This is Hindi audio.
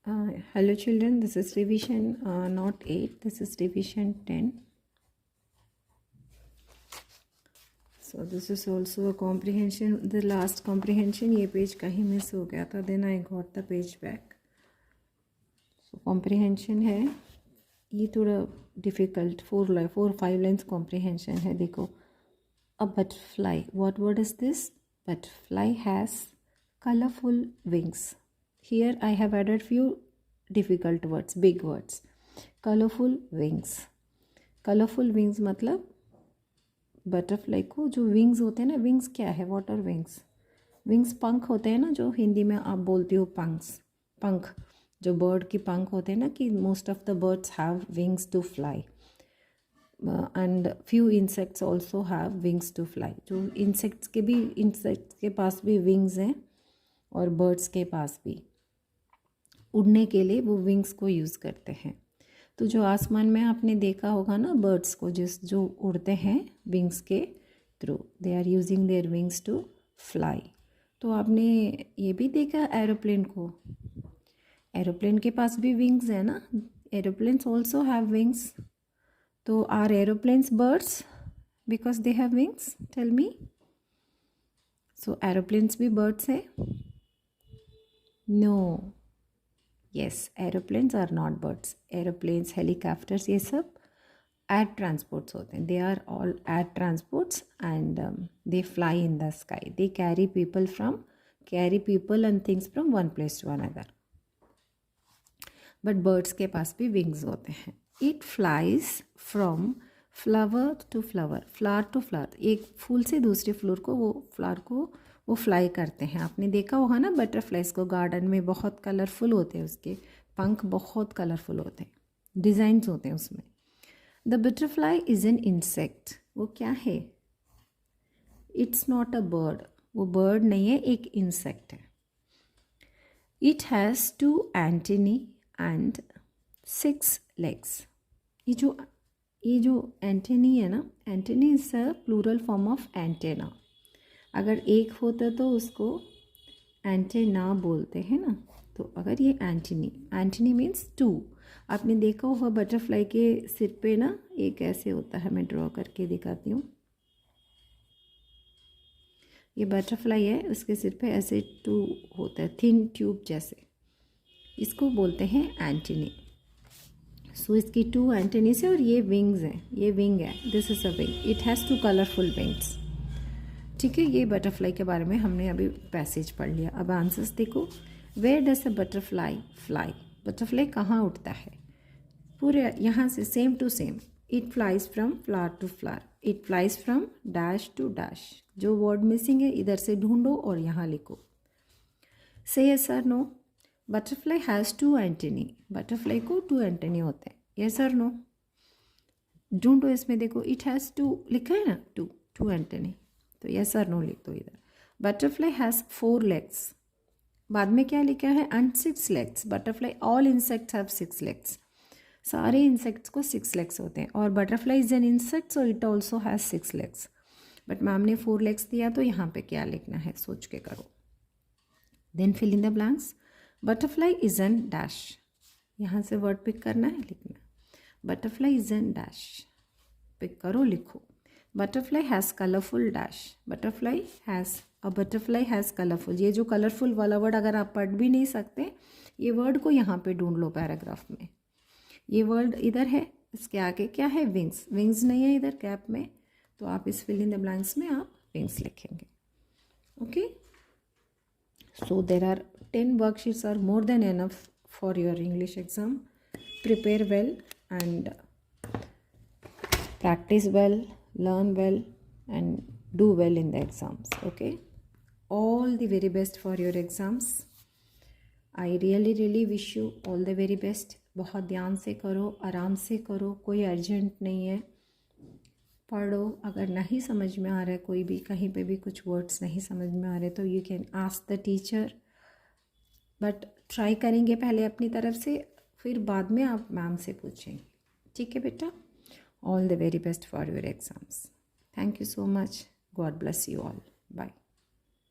Hello children, this is revision not 8, this is revision 10. So this is also a comprehension, the last comprehension, ये पेज कहीं मिस हो गया था, then I got the page back. So comprehension है, ये थोड़ा difficult, 4-5 lines comprehension है. देखो, a butterfly, what word is this? Butterfly has colorful wings. Here I have added few difficult words, big words. Colorful wings. Colorful wings मतलब बटरफ्लाई को जो विंग्स होते हैं ना, विंग्स क्या है? Water wings. विंग्स पंख होते हैं ना, जो हिंदी में आप बोलते हो पंख, जो बर्ड की पंख होते हैं ना, कि most of the birds have wings to fly and few insects also have wings to fly. जो इंसेक्ट्स के पास भी विंग्स हैं और बर्ड्स के पास भी उड़ने के लिए वो विंग्स को यूज़ करते हैं. तो जो आसमान में आपने देखा होगा ना बर्ड्स को, जो उड़ते हैं विंग्स के through, they are using their wings to fly. तो आपने ये भी देखा एरोप्लेन को, एरोप्लेन के पास भी विंग्स है ना, एरोप्लेन्स ऑल्सो हैव विंग्स. तो are aeroplanes birds because they have wings? Tell me. So aeroplanes भी बर्ड्स हैं? No. Yes, aeroplanes are not birds. Aeroplanes, helicopters, ये सब air transports होते हैं. They are all air transports and they fly in the sky. They carry people and things from one place to another. But birds के पास भी wings होते हैं. It flies from flower to flower, flower to flower. एक फूल से दूसरे फ्लोर को वो फ्लाई करते हैं. आपने देखा होगा ना बटरफ्लाइज को गार्डन में, बहुत कलरफुल होते हैं, उसके पंख बहुत कलरफुल होते हैं, डिज़ाइंस होते हैं उसमें. The butterfly is an insect. वो क्या है? It's not a bird. वो बर्ड नहीं है, एक इंसेक्ट है. It has 2 antennae and 6 legs. ये जो एंटेनी है ना, antennae is a plural form of antenna. अगर एक होता तो उसको एंटेना बोलते हैं ना. तो अगर ये एंटेनी मीन्स 2. आपने देखा होगा बटरफ्लाई के सिर पे ना एक ऐसे होता है, मैं ड्रॉ करके दिखाती हूँ. ये बटरफ्लाई है, उसके सिर पे ऐसे 2 होता है, थिन ट्यूब जैसे. इसको बोलते हैं एंटेनी. सो इसकी 2 एंटेनी से, और ये विंग्स हैं, ये विंग है, this is a wing. It has 2 colourful wings. ठीक है, ये बटरफ्लाई के बारे में हमने अभी पैसेज पढ़ लिया. अब आंसर्स देखो. Where does a butterfly fly? Butterfly कहाँ उठता है? पूरे यहाँ से same to same. It flies from flower to flower. It flies from dash to dash. जो वर्ड मिसिंग है इधर से ढूंढो और यहाँ लिखो. से यस और no. Butterfly has 2 antennae. Butterfly को 2 एंटेनी होते हैं. यस और नो. ढूंढो इसमें, देखो इट हैज़ 2 लिखा है ना, 2 एंटेनी. तो यस और नो लिख दो इधर. Butterfly has 4 legs. बाद में क्या लिखा है? And 6 legs. Butterfly, all insects have 6 legs. सारे इंसेक्ट्स को 6 legs होते हैं. और butterfly is an insect, so it also has 6 legs. But ma'am ने 4 legs दिया, तो यहाँ पे क्या लिखना है सोच के करो. Then fill in the blanks. Butterfly is an dash. यहाँ से वर्ड पिक करना है, लिखना. Butterfly is an dash. Pick करो, लिखो. Butterfly has colourful dash. Butterfly has colourful. ये जो कलरफुल वाला वर्ड अगर आप पढ़ भी नहीं सकते, ये वर्ड को यहाँ पे ढूंढ लो पैराग्राफ में. ये वर्ड इधर है, इसके आगे क्या है? विंग्स. विंग्स नहीं है इधर कैप में, तो आप इस फिल इन द ब्लैंक्स में आप विंग्स लिखेंगे. Okay. So there are 10 worksheets are more than enough for your English exam. Prepare well and practice well, learn well and do well in the exams. Okay, all the very best for your exams. I really wish you all the very best. बहुत ध्यान से करो, आराम से करो, कोई अर्जेंट नहीं है. पढ़ो. अगर नहीं समझ में आ रहा है, कोई भी कहीं पे भी कुछ वर्ड्स नहीं समझ में आ रहे, तो you can ask the teacher. But try करेंगे पहले अपनी तरफ से, फिर बाद में आप मैम से पूछेंगे. ठीक है बेटा. All the very best for your exams. Thank you so much. God bless you all. Bye.